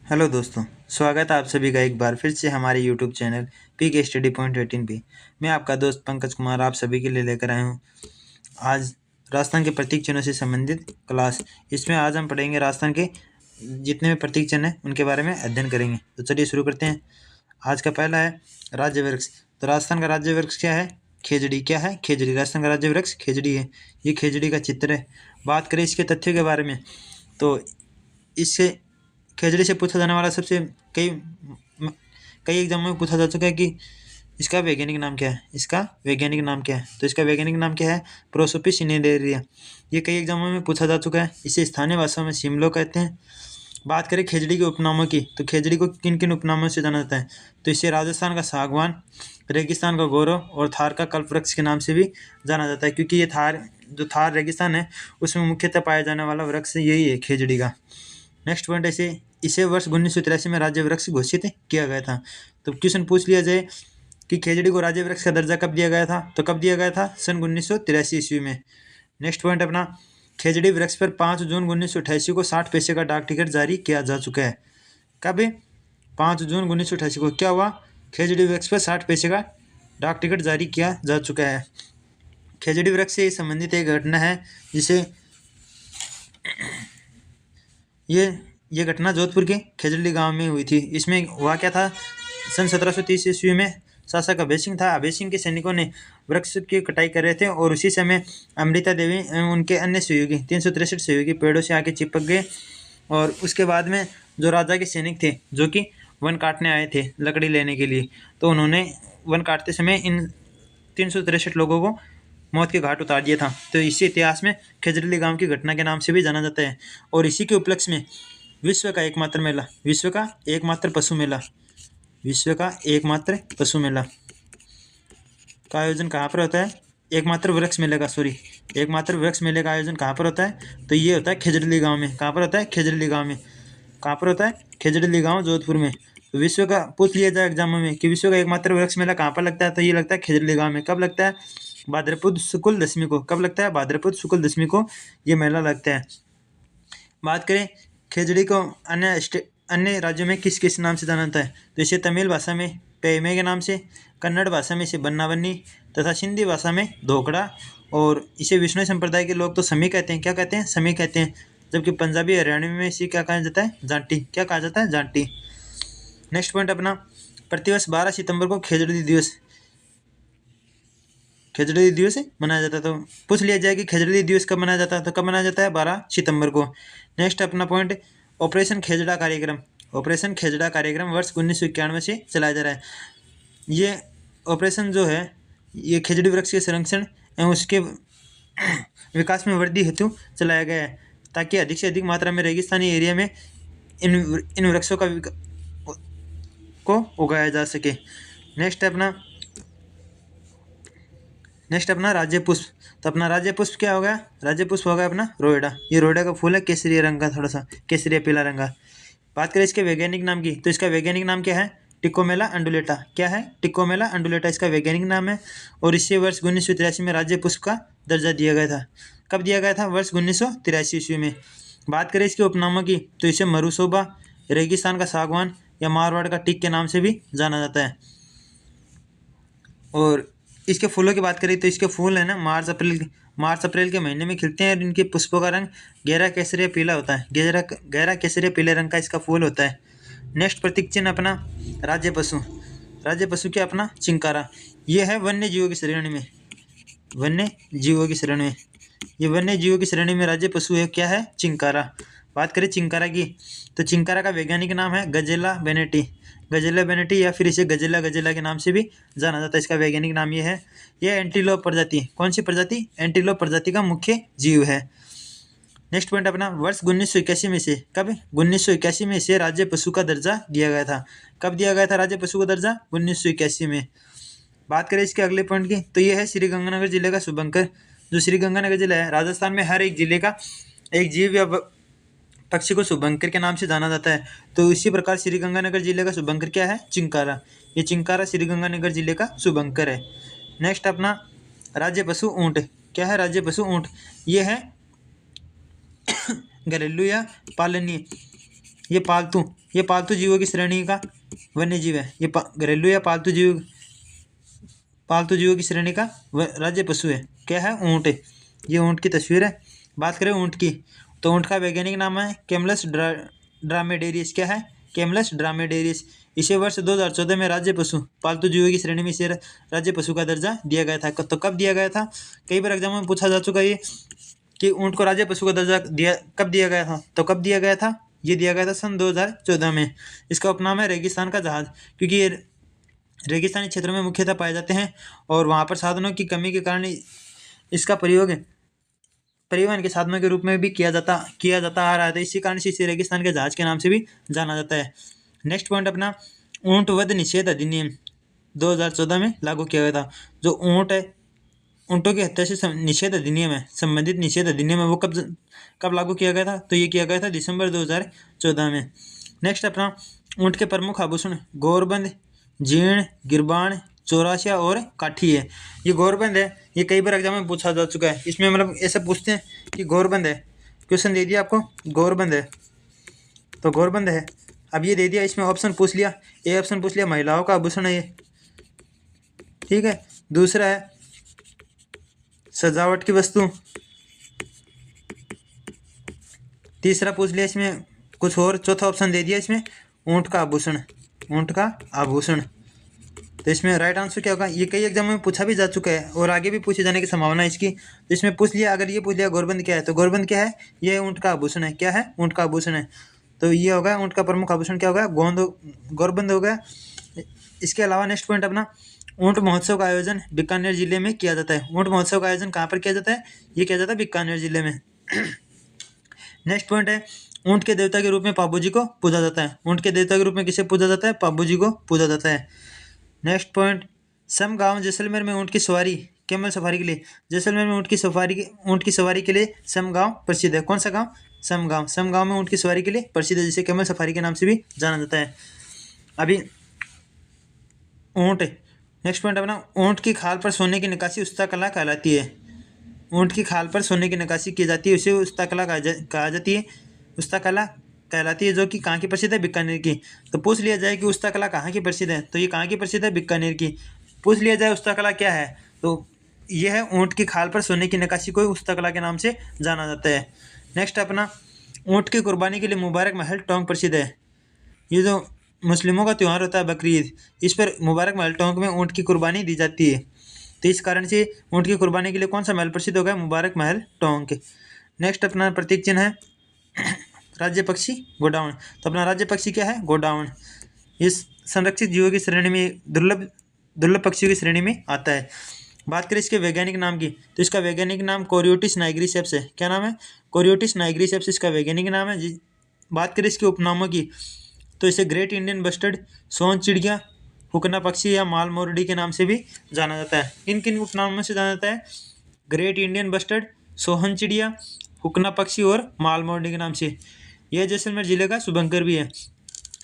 Hello दोस्तों, स्वागत है आप सभी का एक बार फिर से हमारे यूट्यूब चैनल पी के स्टडी पॉइंट 18 पे। मैं आपका दोस्त पंकज कुमार आप सभी के लिए लेकर आया हूँ आज राजस्थान के प्रतीक चिन्हों से संबंधित क्लास। इसमें आज हम पढ़ेंगे राजस्थान के जितने भी प्रतीक चिन्ह हैं उनके बारे में अध्ययन करेंगे। तो चलिए शुरू करते हैं। आज का पहला है राज्य वृक्ष। तो राजस्थान का राज्य वृक्ष क्या है? खेजड़ी। क्या है? खेजड़ी। राजस्थान का राज्य वृक्ष खेजड़ी है। ये खेजड़ी का चित्र है। बात करें इसके तथ्यों के बारे में तो इससे खेजड़ी से पूछा जाने वाला सबसे कई कई एग्जामों में पूछा जा चुका है कि इसका वैज्ञानिक नाम क्या है। इसका वैज्ञानिक नाम क्या है? तो इसका वैज्ञानिक नाम क्या है? Prosopis cineraria. ये कई एग्जामों में पूछा जा चुका है। इसे स्थानीय भाषा में शिमलो कहते हैं। बात करें खेजड़ी के उपनामों की तो खेजड़ी को किन किन उपनामों से जाना जाता है? तो इसे राजस्थान का सागवान, रेगिस्तान का गौरव और थार का कल्पवृक्ष के नाम से भी जाना जाता है, क्योंकि ये थार रेगिस्तान है उसमें मुख्यतः पाया जाने वाला वृक्ष यही है, खेजड़ी का। नेक्स्ट पॉइंट इसे वर्ष 1983 में राज्य वृक्ष घोषित किया गया था। तो क्वेश्चन पूछ लिया जाए कि खेजड़ी को राज्य वृक्ष का दर्जा कब दिया गया था? तो कब दिया गया था? सन 1983 ईस्वी में। नेक्स्ट पॉइंट अपना, खेजड़ी वृक्ष पर 5 जून 1988 को 60 पैसे का डाक टिकट जारी किया जा चुका है। कब? 5 जून 1988 को क्या हुआ? खेजड़ी वृक्ष पर 60 पैसे का डाक टिकट जारी किया जा चुका है। खेजड़ी वृक्ष से संबंधित एक घटना है जिसे ये घटना जोधपुर के खेजड़ी गांव में हुई थी। इसमें हुआ क्या था? सन 1730 ईस्वी में शासक अभय सिंह था। अभय सिंह के सैनिकों ने वृक्ष की कटाई कर रहे थे और उसी समय अमृता देवी एवं उनके अन्य सहयोगी 363 सहयोगी पेड़ों से आके चिपक गए। और उसके बाद में जो राजा के सैनिक थे जो कि वन काटने आए थे लकड़ी लेने के लिए, तो उन्होंने वन काटते समय इन 363 लोगों को मौत के घाट उतार दिया था। तो इसी इतिहास में खेजड़ी गांव की घटना के नाम से भी जाना जाता है। और इसी के उपलक्ष्य में विश्व का एकमात्र मेला, विश्व का एकमात्र पशु मेला, विश्व का एकमात्र पशु मेला का आयोजन कहाँ पर होता है? एकमात्र वृक्ष मेले का एकमात्र वृक्ष मेले का आयोजन कहाँ पर होता है? तो ये होता है खेजड़ी गांव में। कहाँ पर होता है? खेजड़ी गांव में। कहाँ पर होता है? खेजड़ी गांव, जोधपुर में। तो विश्व का पूछ लिया जाए एग्जामों में कि विश्व का एकमात्र वृक्ष मेला कहाँ पर लगता है? तो ये लगता है खेजड़ी गांव में। कब लगता है? भाद्रपद शुक्ल दशमी को। कब लगता है? भाद्रपद शुक्ल दशमी को ये मेला लगता है। बात करें खेजड़ी को अन्य राज्यों में किस किस नाम से जाना जाता है? तो इसे तमिल भाषा में पेमे के नाम से, कन्नड़ भाषा में इसे बन्ना बन्नी तथा सिंधी भाषा में धोकड़ा, और इसे विष्णु संप्रदाय के लोग तो समी कहते हैं। क्या कहते हैं? समी कहते हैं। जबकि पंजाबी हरियाणवी में इसे क्या कहा जाता है? जांटी। क्या कहा जाता है? जांटी। नेक्स्ट पॉइंट अपना, प्रतिवर्ष 12 सितंबर को खेजड़ी दिवस मनाया जाता है। तो पूछ लिया जाए कि खेजड़ी दिवस कब मनाया जाता है? तो कब मनाया जाता है? 12 सितंबर को। नेक्स्ट अपना पॉइंट, ऑपरेशन खेजड़ा कार्यक्रम। ऑपरेशन खेजड़ा कार्यक्रम वर्ष 1991 से चलाया जा रहा है। ये ऑपरेशन जो है ये खेजड़ी वृक्ष के संरक्षण एवं उसके विकास में वृद्धि हेतु चलाया गया है, ताकि अधिक से अधिक मात्रा में रेगिस्तानी एरिया में इन वृक्षों को उगाया जा सके। नेक्स्ट अपना राज्य पुष्प। तो अपना राज्य पुष्प क्या होगा? राज्य पुष्प होगा अपना रोएडा। ये रोएडा का फूल है, केसरिया रंग का, थोड़ा सा केसरिया पीला रंग का। बात करें इसके वैज्ञानिक नाम की तो इसका वैज्ञानिक नाम क्या है? टिकोमेला अंडुलेटा। क्या है? टिकोमेला अंडुलेटा इसका वैज्ञानिक नाम है। और इसे वर्ष 1983 में राज्य पुष्प का दर्जा दिया गया था। कब दिया गया था? वर्ष 1983 ईस्वी में। बात करें इसके उपनामों की तो इसे मरुशोभा, रेगिस्तान का सागवान या मारवाड़ का टिक के नाम से भी जाना जाता है। और इसके फूलों की बात करें तो इसके फूल है ना मार्च अप्रैल के महीने में खिलते हैं और इनके पुष्पों का रंग गहरा केसरिया पीला होता है। गहरा केसरिया पीले रंग का इसका फूल होता है। नेक्स्ट प्रतीक चिन्ह अपना राज्य पशु। राज्य पशु क्या? अपना चिंकारा। ये है वन्य जीवों की श्रेणी में, वन्य जीवों की श्रेणी में। ये वन्य जीवों की श्रेणी में राज्य पशु है। क्या है? चिंकारा। बात करें चिंकारा की तो चिंकारा का वैज्ञानिक नाम है गजेला बेनेटी। गजेला बेनेटी या फिर इसे गजेला के नाम से भी जाना जाता है। इसका वैज्ञानिक नाम ये है। यह एंटीलोप प्रजाति, कौन सी प्रजाति? एंटीलोप प्रजाति का मुख्य जीव है। नेक्स्ट पॉइंट अपना, वर्ष 1981 में से, कब? 1981 में से राज्य पशु का दर्जा दिया गया था। कब दिया गया था राज्य पशु का दर्जा? 1981 में। बात करें इसके अगले पॉइंट की तो ये है श्रीगंगानगर जिले का शुभंकर। जो श्रीगंगानगर जिला है, राजस्थान में हर एक जिले का एक जीव या पक्षी को शुभंकर के नाम से जाना जाता है। तो इसी प्रकार श्रीगंगानगर जिले का शुभंकर क्या है? चिंकारा। ये चिंकारा श्रीगंगानगर जिले का शुभंकर है। नेक्स्ट अपना राज्य पशु ऊंट। क्या है? राज्य पशु ऊंट। ये है घरेलू या पालनीय, ये पालतू ये पालतू जीवों की श्रेणी का वन्य जीव है। ये घरेलू या पालतू जीवों की श्रेणी का राज्य पशु है। क्या है? ऊँट। ये ऊँट की तस्वीर है। बात करें ऊँट की, तो ऊँट का वैज्ञानिक नाम है कैमलस ड्रामेडेरियस। क्या है? कैमलस ड्रामेडेरियस। इसे वर्ष 2014 में राज्य पशु पालतू जीवों की श्रेणी में इसे राज्य पशु का दर्जा दिया गया था। तो कब दिया गया था? कई बार एग्जाम में पूछा जा चुका है ये कि ऊँट को राज्य पशु का दर्जा कब दिया गया था। तो कब दिया गया था? ये दिया गया था सन 2014 में। इसका उपनाम है रेगिस्तान का जहाज, क्योंकि ये रेगिस्तानी क्षेत्रों में मुख्यतः पाए जाते हैं और वहाँ पर साधनों की कमी के कारण इसका प्रयोग परिवहन के साधनों के रूप में भी किया जाता आ रहा था। इसी कारण से इसे रेगिस्तान के जहाज के नाम से भी जाना जाता है। नेक्स्ट पॉइंट अपना, ऊँट वध निषेध अधिनियम 2014 में लागू किया गया था। जो ऊँट है, ऊँटों की हत्या से निषेध अधिनियम है, संबंधित निषेध अधिनियम है, वो कब लागू किया गया था? तो ये किया गया था दिसंबर 2014 में। नेक्स्ट अपना, ऊँट के प्रमुख आभूषण गौरबंद, जीर्ण, गिरबान, चौरासिया और काठी है। ये गौरबंद है, ये कई बार एग्जाम में पूछा जा चुका है। इसमें मतलब ऐसे पूछते हैं कि गौरबंद है, क्वेश्चन दे दिया आपको गौरबंद है, तो गौरबंद है। अब ये दे दिया, इसमें ऑप्शन पूछ लिया, ए ऑप्शन पूछ लिया महिलाओं का आभूषण है ये, ठीक है। दूसरा है सजावट की वस्तु। तीसरा पूछ लिया इसमें कुछ और। चौथा ऑप्शन दे दिया इसमें ऊँट का आभूषण, ऊँट का आभूषण। तो इसमें राइट आंसर क्या होगा? ये कई एग्जाम में पूछा भी जा चुका है और आगे भी पूछे जाने की संभावना है इसकी। तो इसमें पूछ लिया, अगर ये पूछ लिया गौरबंद क्या है, तो गौरबंद क्या है? ये ऊँट का आभूषण है। क्या है? ऊँट का आभूषण है। तो ये होगा ऊँट का प्रमुख आभूषण क्या होगा? गौरबंद हो गया। इसके अलावा नेक्स्ट पॉइंट अपना, ऊँट महोत्सव का आयोजन बीकानेर जिले में किया जाता है। ऊँट महोत्सव का आयोजन कहाँ पर किया जाता है? ये किया जाता है बीकानेर जिले में। नेक्स्ट पॉइंट है, ऊँट के देवता के रूप में पाबू जी को पूजा जाता है। ऊँट के देवता के रूप में किसे पूजा जाता है? पाबू जी को पूजा जाता है। नेक्स्ट पॉइंट, सम गांव जैसलमेर में ऊँट की सवारी, कैमल सफारी के लिए, जैसलमेर में ऊँट की सवारी के लिए सम गांव प्रसिद्ध है। कौन सा गांव? सम गांव में ऊँट की सवारी के लिए प्रसिद्ध है, जिसे कैमल सफारी के नाम से भी जाना जाता है। अभी ऊँट, नेक्स्ट पॉइंट अपना, ऊँट की खाल पर सोने की नक्काशी उस्ता कला कहलाती है। ऊँट की खाल पर सोने की नक्काशी की जाती है, उसे उस्ता कला कहा जाती है, उस्ता कला कहलाती है, जो कि कहाँ की प्रसिद्ध है? बीकानेर की। तो पूछ लिया जाए कि उस्ता कला कहाँ की प्रसिद्ध है, तो ये कहाँ की प्रसिद्ध है? बीकानेर की। पूछ लिया जाए उस्ता कला क्या है, तो यह है ऊँट की खाल पर सोने की नक्काशी को उस्ता कला के नाम से जाना जाता है। नेक्स्ट अपना, ऊँट की कुर्बानी के लिए मुबारक महल टोंक प्रसिद्ध है। ये जो मुस्लिमों का त्यौहार होता है बकरीद, इस पर मुबारक महल टोंक में ऊँट की कुर्बानी दी जाती है। तो इस कारण से ऊँट की कुर्बानी के लिए कौन सा महल प्रसिद्ध होगा? मुबारक महल टोंक। नेक्स्ट अपना प्रतीक चिन्ह है राज्य पक्षी गोडाउन। तो अपना राज्य पक्षी क्या है? गोडाउन। इस संरक्षित जीवों की श्रेणी में दुर्लभ पक्षियों की श्रेणी में आता है। बात करें इसके वैज्ञानिक नाम की, तो इसका वैज्ञानिक नाम कोरियोटिस नाइग्रीसेप्स है। क्या नाम है? कोरियोटिस नाइग्रीसेप्स इसका वैज्ञानिक नाम है। बात करें इसके उपनामों की, तो इसे ग्रेट इंडियन बस्टर्ड, सोन चिड़िया, हुकना पक्षी या माल मोरडी के नाम से भी जाना जाता है। किन किन उपनामों से जाना जाता है? ग्रेट इंडियन बस्टर्ड, सोहन चिड़िया, हुकना पक्षी और माल मोरडी के नाम से। यह जैसलमेर जिले का शुभंकर भी है।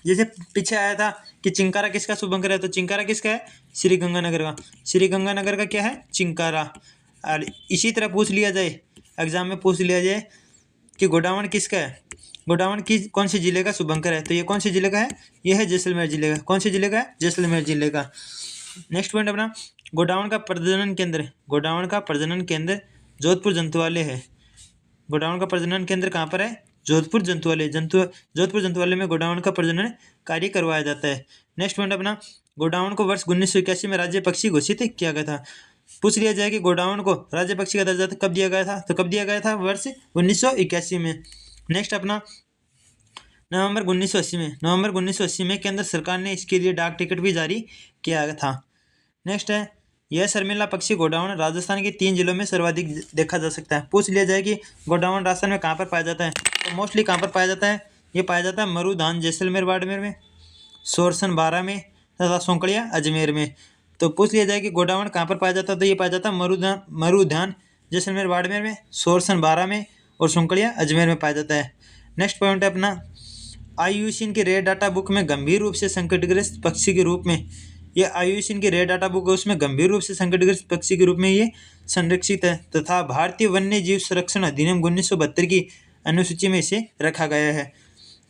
जैसे पीछे आया था कि चिंकारा किसका शुभंकर है, तो चिंकारा किसका है? श्री गंगानगर का। श्री गंगानगर का क्या है? चिंकारा। और इसी तरह पूछ लिया जाए, एग्जाम में पूछ लिया जाए कि गोडावण किसका है, गोडावण कौन से जिले का शुभंकर है, तो ये कौन से जिले का है? ये है जैसलमेर जिले का। कौन से जिले का है? जैसलमेर जिले का। नेक्स्ट पॉइंट अपना, गोडावण का प्रजनन केंद्र जोधपुर जंतुआलय है। गोडावण का प्रजनन केंद्र कहाँ पर है? जोधपुर जंतुआलय। जोधपुर जंतुआलय में गोडावण का प्रजनन कार्य करवाया जाता है। नेक्स्ट पॉइंट अपना, गोडावण को वर्ष 1981 में राज्य पक्षी घोषित किया गया था। पूछ लिया जाए कि गोडावण को राज्य पक्षी का दर्जा कब दिया गया था, तो कब दिया गया था? वर्ष 1981 में। नेक्स्ट अपना, नवंबर 1980 में केंद्र सरकार ने इसके लिए डाक टिकट भी जारी किया था। नेक्स्ट है, यह शर्मिला पक्षी गोडावण राजस्थान के 3 जिलों में सर्वाधिक देखा जा सकता है। पूछ लिया जाए कि गोडावण राजस्थान में कहाँ पर पाया जाता है, तो मोस्टली कहाँ पर पाया जाता है? ये पाया जाता है मरुधान जैसलमेर बाड़मेर में, सोरसन बारा में तथा सोंकड़िया अजमेर में। तो पूछ लिया जाए कि गोडावण कहाँ पर पाया जाता है, तो ये पाया जाता है मरुधान जैसलमेर बाड़मेर में, सोरसन बारा में और सोंकड़िया अजमेर में पाया जाता है। नेक्स्ट पॉइंट है अपना, IUCN के रेड डाटा बुक में गंभीर रूप से संकटग्रस्त पक्षी के रूप में, ये IUCN की रेड डाटा बुक है, उसमें गंभीर रूप से संकटग्रस्त पक्षी के रूप में ये संरक्षित है तथा भारतीय वन्य जीव संरक्षण अधिनियम 1972 की अनुसूची में इसे रखा गया है।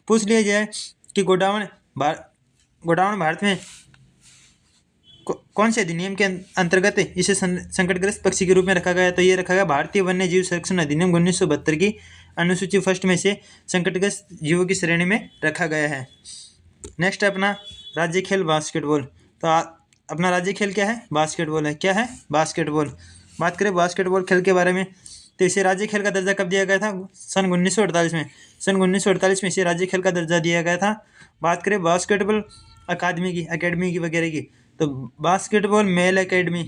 पूछ लिया जाए कि गोडाउन भारत में कौन से अधिनियम के अंतर्गत इसे संकटग्रस्त पक्षी के रूप में रखा गया? तो ये रखा गया भारतीय वन्य जीव संरक्षण अधिनियम 1972 की अनुसूची फर्स्ट में से संकटग्रस्त जीवों की श्रेणी में रखा गया है। नेक्स्ट है अपना राज्य खेल बास्केटबॉल। तो अपना राज्य खेल क्या है? बास्केटबॉल है। क्या है? बास्केटबॉल। बात करें बास्केटबॉल खेल के बारे में, तो इसे राज्य खेल का दर्जा कब दिया गया था? सन 1948 में। सन 1948 में इसे राज्य खेल का दर्जा दिया गया था। बात करें बास्केटबॉल अकेडमी की वगैरह की, तो बास्केटबॉल मेल अकेडमी,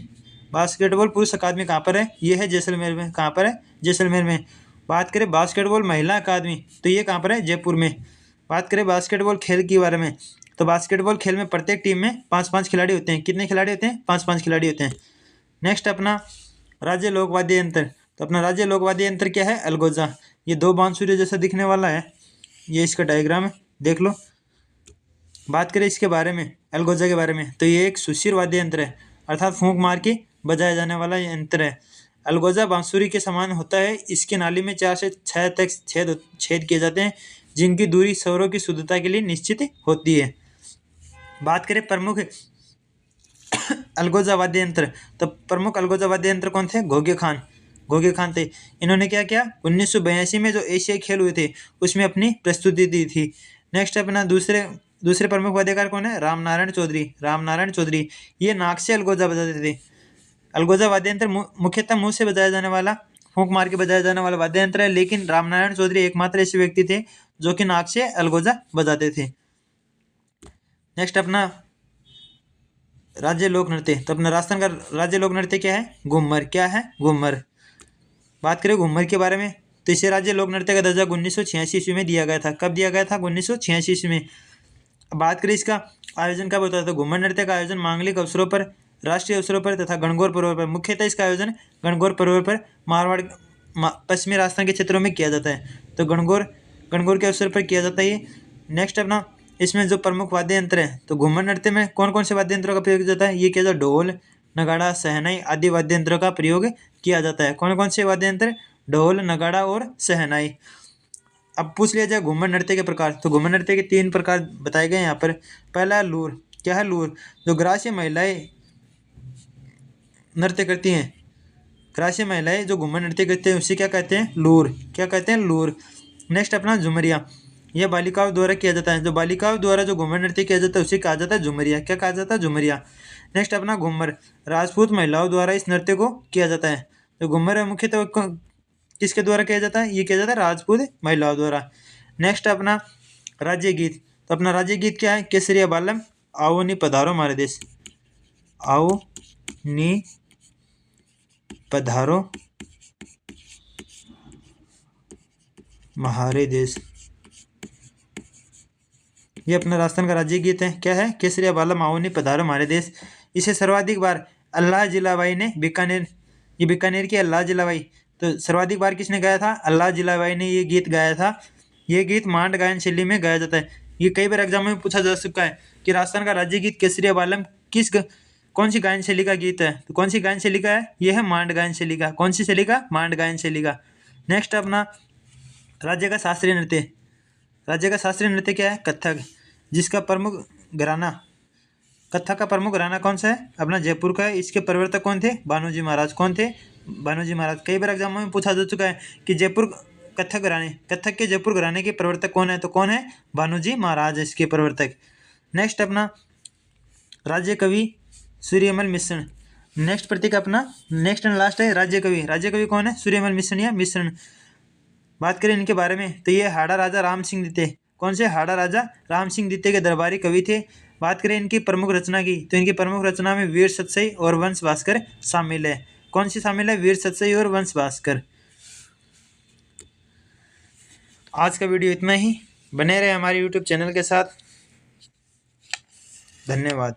बास्केटबॉल पुरुष अकादमी कहाँ पर है? ये है जैसलमेर में। कहाँ पर है? जैसलमेर में। बात करें बास्केटबॉल महिला अकादमी, तो ये कहाँ पर है? जयपुर में। बात करें बास्केटबॉल खेल के बारे में, तो बास्केटबॉल खेल में प्रत्येक टीम में 5-5 खिलाड़ी होते हैं। कितने खिलाड़ी होते हैं? 5-5 खिलाड़ी होते हैं। नेक्स्ट अपना राज्य लोक वाद्य यंत्र। तो अपना राज्य लोक वाद्य यंत्र क्या है? अलगोजा। ये 2 बांसुरी जैसा दिखने वाला है, ये इसका डायग्राम है, देख लो। बात करें इसके बारे में, अलगोजा के बारे में, तो ये एक सुशिर वाद्य यंत्र है, अर्थात फूंक मार के बजाया जाने वाला यंत्र है। अलगोजा बांसुरी के समान होता है। इसके नाली में 4 से 6 तक छेद किए जाते हैं, जिनकी दूरी स्वरों की शुद्धता के लिए निश्चित होती है। बात करें प्रमुख अलगोजा वाद्य यंत्र, तो प्रमुख अलगोजा वाद्य यंत्र कौन थे? घोगे खान थे। इन्होंने क्या किया? 1982 में जो एशियाई खेल हुए थे उसमें अपनी प्रस्तुति दी थी। नेक्स्ट अपना दूसरे प्रमुख वाद्यकार कौन है? रामनारायण चौधरी। ये नाक से अलगोजा बजाते थे। अलगोजा वाद्य यंत्र मुख्यतः मुंह से बजाया जाने वाला, फूंक मार के बजाया जाने वाला वाद्य यंत्र है, लेकिन रामनारायण चौधरी एकमात्र ऐसे व्यक्ति थे जो कि नाक से अलगोजा बजाते थे। नेक्स्ट अपना राज्य लोक नृत्य। तो अपना राजस्थान का राज्य लोक नृत्य क्या है? घूमर। क्या है? घूमर। बात करें घूमर के बारे में, तो इसे राज्य लोक नृत्य का दर्जा 1986 ईस्वी में दिया गया था। कब दिया गया था? 1986 ईस्वी में। बात करें इसका आयोजन कब होता है, तो घूमर नृत्य का आयोजन मांगलिक अवसरों पर, राष्ट्रीय अवसरों पर तथा गणगौर पर्व पर, मुख्यतः इसका आयोजन गणगौर पर्व पर मारवाड़ पश्चिमी राजस्थान के क्षेत्रों में किया जाता है। तो गणगौर के अवसर पर किया जाता है ये। नेक्स्ट अपना इसमें जो प्रमुख वाद्य यंत्र है, तो घूमर नृत्य में कौन कौन से वाद्य यंत्रों का प्रयोग किया जाता है? ये किया जाता है ढोल, नगाड़ा, सहनाई आदि वाद्य यंत्रों का प्रयोग किया जाता है। कौन कौन से वाद्य यंत्र? ढोल, नगाड़ा और सहनाई। अब पूछ लिया जाए घूमर नृत्य के प्रकार, तो घूमर नृत्य के 3 प्रकार बताए गए यहाँ पर। पहला लूर। क्या है? लूर। जो ग्रासीय महिलाएं नृत्य करती हैं, ग्रासीय महिलाएं जो घूमर नृत्य करते हैं उसे क्या कहते हैं? लूर। क्या कहते हैं? लूर। नेक्स्ट अपना झुमरिया। यह बालिकाओं द्वारा किया जाता है। जो बालिकाओं द्वारा जो घूमर नृत्य किया जाता है उसे कहा जाता है झुमरिया। क्या कहा जाता है? झुमरिया। नेक्स्ट अपना घूमर। राजपूत महिलाओं द्वारा इस नृत्य को किया जाता है। जो घूमर है मुख्यतः किसके द्वारा किया जाता है? ये किया जाता है राजपूत महिलाओं द्वारा। नेक्स्ट अपना राज्य गीत। तो अपना राज्य गीत क्या है? केसरिया बालम, आओ नी पधारो हमारे देश, आओ नी पधारो महारे देश। ये अपना राजस्थान का राज्य गीत है। क्या है? केसरिया बालम, आओ नी पधारो हमारे देश। इसे सर्वाधिक बार अल्लाह जिलाबाई ने बीकानेर की अल्लाह जिलाबाई, तो सर्वाधिक बार किसने गाया था? अल्लाह जिलाबाई ने ये गीत गाया था। ये गीत मांड गायन शैली में गाया जाता है। ये कई बार एग्जाम में पूछा जा चुका है कि राजस्थान का राज्य गीत केसरिया बालम कौन सी गायन शैली का गीत है? तो कौन सी गायन शैली का है? ये है मांड गायन शैली का। कौन सी शैली का? मांड गायन शैली का। नेक्स्ट अपना राज्य का शास्त्रीय नृत्य। राज्य का शास्त्रीय नृत्य क्या है? कथक। जिसका प्रमुख घराना, कथक का प्रमुख घराना कौन सा है? अपना जयपुर का है। इसके प्रवर्तक कौन थे? भानोजी महाराज। कौन थे? भानोजी महाराज। कई बार एग्जाम में पूछा जा चुका है कि कथक के जयपुर घराने के प्रवर्तक कौन है? तो कौन है? भानोजी महाराज इसके प्रवर्तक। नेक्स्ट अपना राज्य कवि सूर्यमल मिश्रण। नेक्स्ट प्रतीक अपना नेक्स्ट एंड लास्ट है राज्य कवि। राज्य कवि कौन है? सूर्यमल मिश्रण या मिश्रण। बात करें इनके बारे में, तो ये हाड़ा राजा राम सिंह द्वितीय। कौन से? हाड़ा राजा राम सिंह द्वितीय के दरबारी कवि थे। बात करें इनकी प्रमुख रचना की, तो इनकी प्रमुख रचना में वीर सतसई और वंश भास्कर शामिल है। कौन सी शामिल है? वीर सतसई और वंश भास्कर। आज का वीडियो इतना ही। बने रहे हमारे यूट्यूब चैनल के साथ। धन्यवाद।